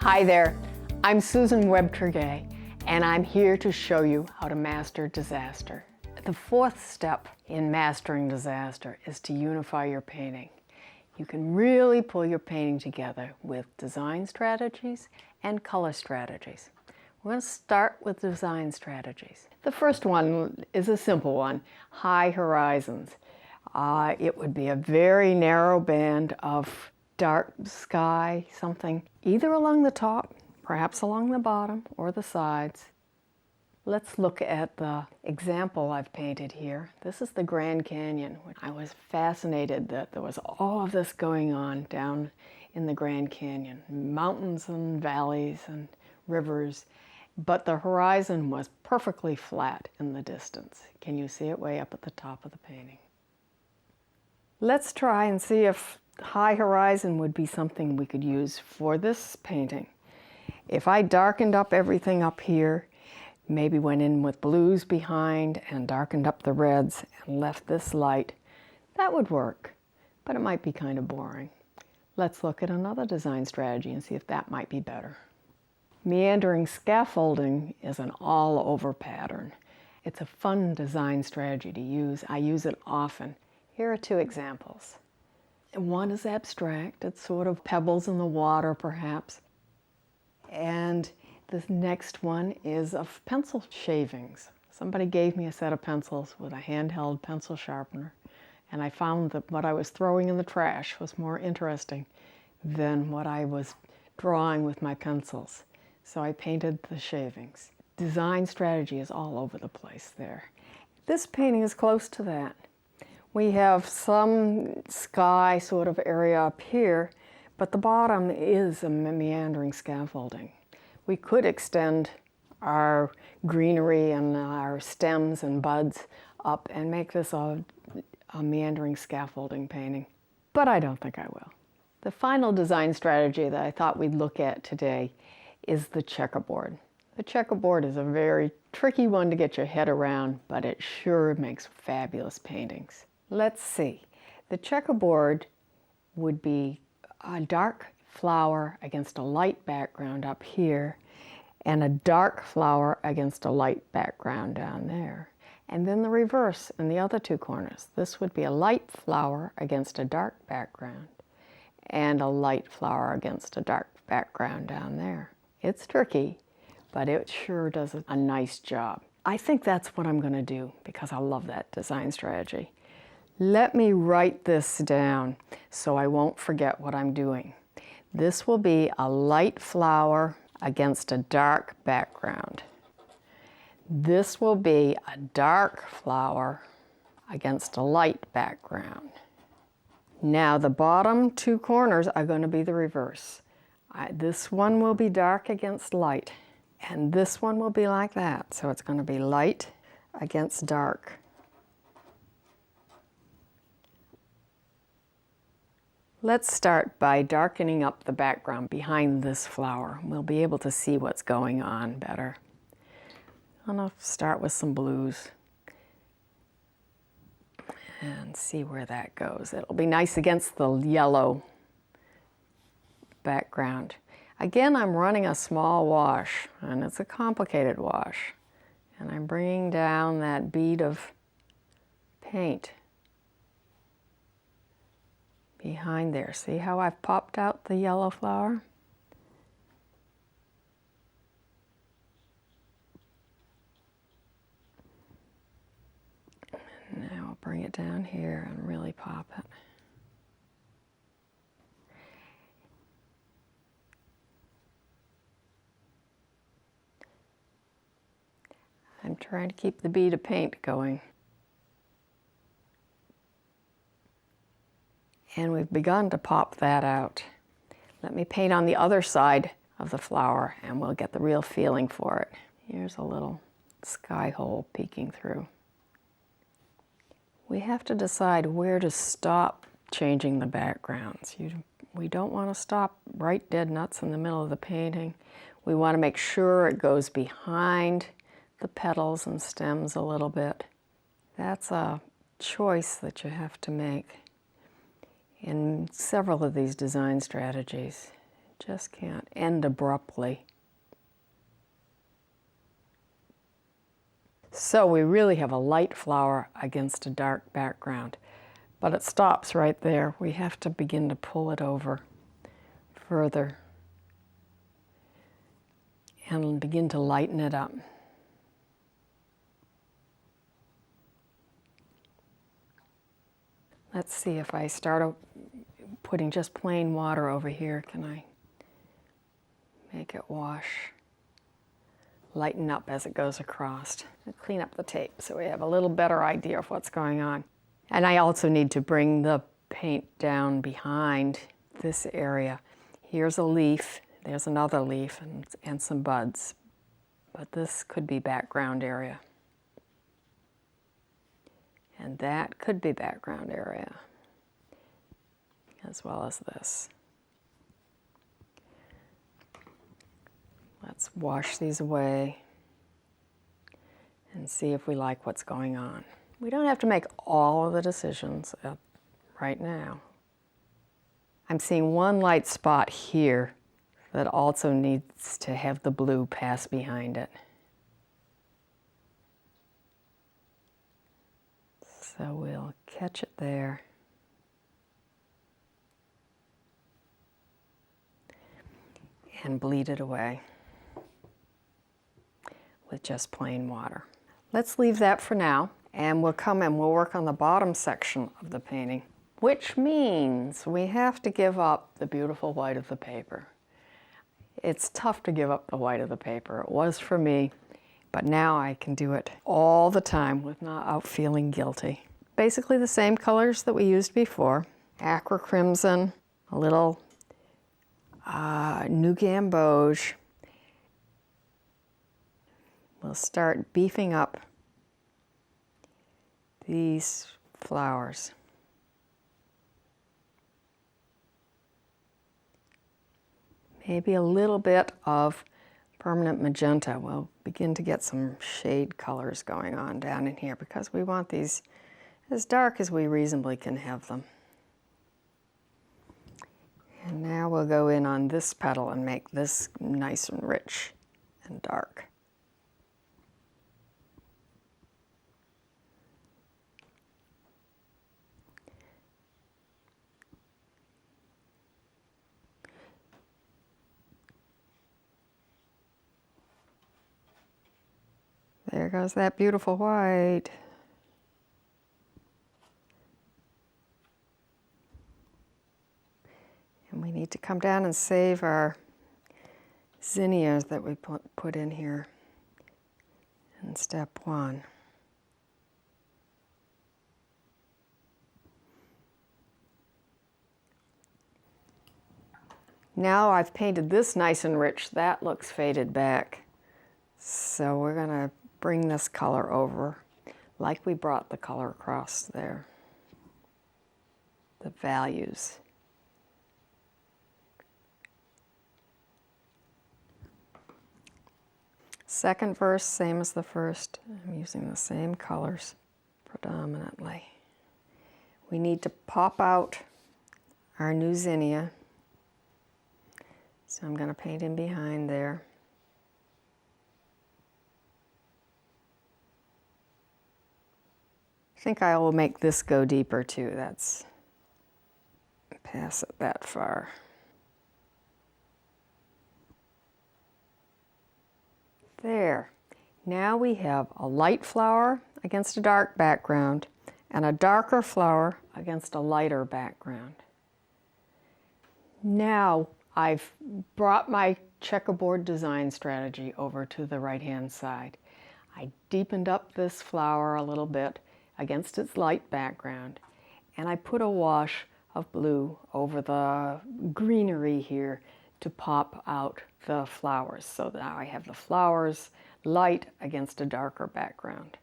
Hi there, I'm Susan Webb Tregay, and I'm here to show you how to master disaster. The fourth step in mastering disaster is to unify your painting. You can really pull your painting together with design strategies and color strategies. We're going to start with design strategies. The first one is a simple one, high horizons. It would be a very narrow band of dark sky, something either along the top, perhaps along the bottom or the sides. Let's look at the example I've painted here. This is the Grand Canyon. I was fascinated that there was all of this going on down in the Grand Canyon. Mountains and valleys and rivers, but the horizon was perfectly flat in the distance. Can you see it way up at the top of the painting? Let's try and see if high horizon would be something we could use for this painting. If I darkened up everything up here, maybe went in with blues behind and darkened up the reds and left this light, that would work, but it might be kind of boring. Let's look at another design strategy and see if that might be better. Meandering scaffolding is an all-over pattern. It's a fun design strategy to use. I use it often. Here are two examples. One is abstract. It's sort of pebbles in the water, perhaps. And the next one is of pencil shavings. Somebody gave me a set of pencils with a handheld pencil sharpener, and I found that what I was throwing in the trash was more interesting than what I was drawing with my pencils. So I painted the shavings. Design strategy is all over the place there. This painting is close to that. We have some sky sort of area up here, but the bottom is a meandering scaffolding. We could extend our greenery and our stems and buds up and make this a meandering scaffolding painting, but I don't think I will. The final design strategy that I thought we'd look at today is the checkerboard. The checkerboard is a very tricky one to get your head around, but it sure makes fabulous paintings. Let's see. The checkerboard would be a dark flower against a light background up here, and a dark flower against a light background down there. And then the reverse in the other two corners. This would be a light flower against a dark background, and a light flower against a dark background down there. It's tricky, but it sure does a nice job. I think that's what I'm going to do because I love that design strategy. Let me write this down so I won't forget what I'm doing. This will be a light flower against a dark background. This will be a dark flower against a light background. Now the bottom two corners are going to be the reverse. This one will be dark against light, and this one will be like that. So it's going to be light against dark. Let's start by darkening up the background behind this flower. We'll be able to see what's going on better. I'm going to start with some blues and see where that goes. It'll be nice against the yellow background. Again, I'm running a small wash, and it's a complicated wash. And I'm bringing down that bead of paint behind there. See how I've popped out the yellow flower? And now I'll bring it down here and really pop it. I'm trying to keep the bead of paint going. And we've begun to pop that out. Let me paint on the other side of the flower and we'll get the real feeling for it. Here's a little sky hole peeking through. We have to decide where to stop changing the backgrounds. We don't want to stop right dead nuts in the middle of the painting. We want to make sure it goes behind the petals and stems a little bit. That's a choice that you have to make in several of these design strategies. Just can't end abruptly. So we really have a light flower against a dark background, but it stops right there. We have to begin to pull it over further and begin to lighten it up. Let's see if I start putting just plain water over here. Can I make it wash? Lighten up as it goes across. And clean up the tape so we have a little better idea of what's going on. And I also need to bring the paint down behind this area. Here's a leaf, there's another leaf and some buds. But this could be background area. And that could be background area, as well as this. Let's wash these away and see if we like what's going on. We don't have to make all of the decisions right now. I'm seeing one light spot here that also needs to have the blue pass behind it. So we'll catch it there. And bleed it away with just plain water. Let's leave that for now, and we'll come and we'll work on the bottom section of the painting, which means we have to give up the beautiful white of the paper. It's tough to give up the white of the paper. It was for me, but now I can do it all the time without feeling guilty. Basically the same colors that we used before. Aqua crimson, a little new gamboge. We'll start beefing up these flowers. Maybe a little bit of permanent magenta. We'll begin to get some shade colors going on down in here because we want these as dark as we reasonably can have them. And now we'll go in on this petal and make this nice and rich and dark. There goes that beautiful white. And we need to come down and save our zinnias that we put in here in step one. Now I've painted this nice and rich. That looks faded back. So we're going to bring this color over like we brought the color across there. The values. Second verse, same as the first. I'm using the same colors predominantly. We need to pop out our new zinnia. So I'm going to paint in behind there. I think I will make this go deeper too. That's pass it that far. There. Now we have a light flower against a dark background and a darker flower against a lighter background. Now I've brought my checkerboard design strategy over to the right-hand side. I deepened up this flower a little bit against its light background, and I put a wash of blue over the greenery here to pop out the flowers. So now I have the flowers light against a darker background.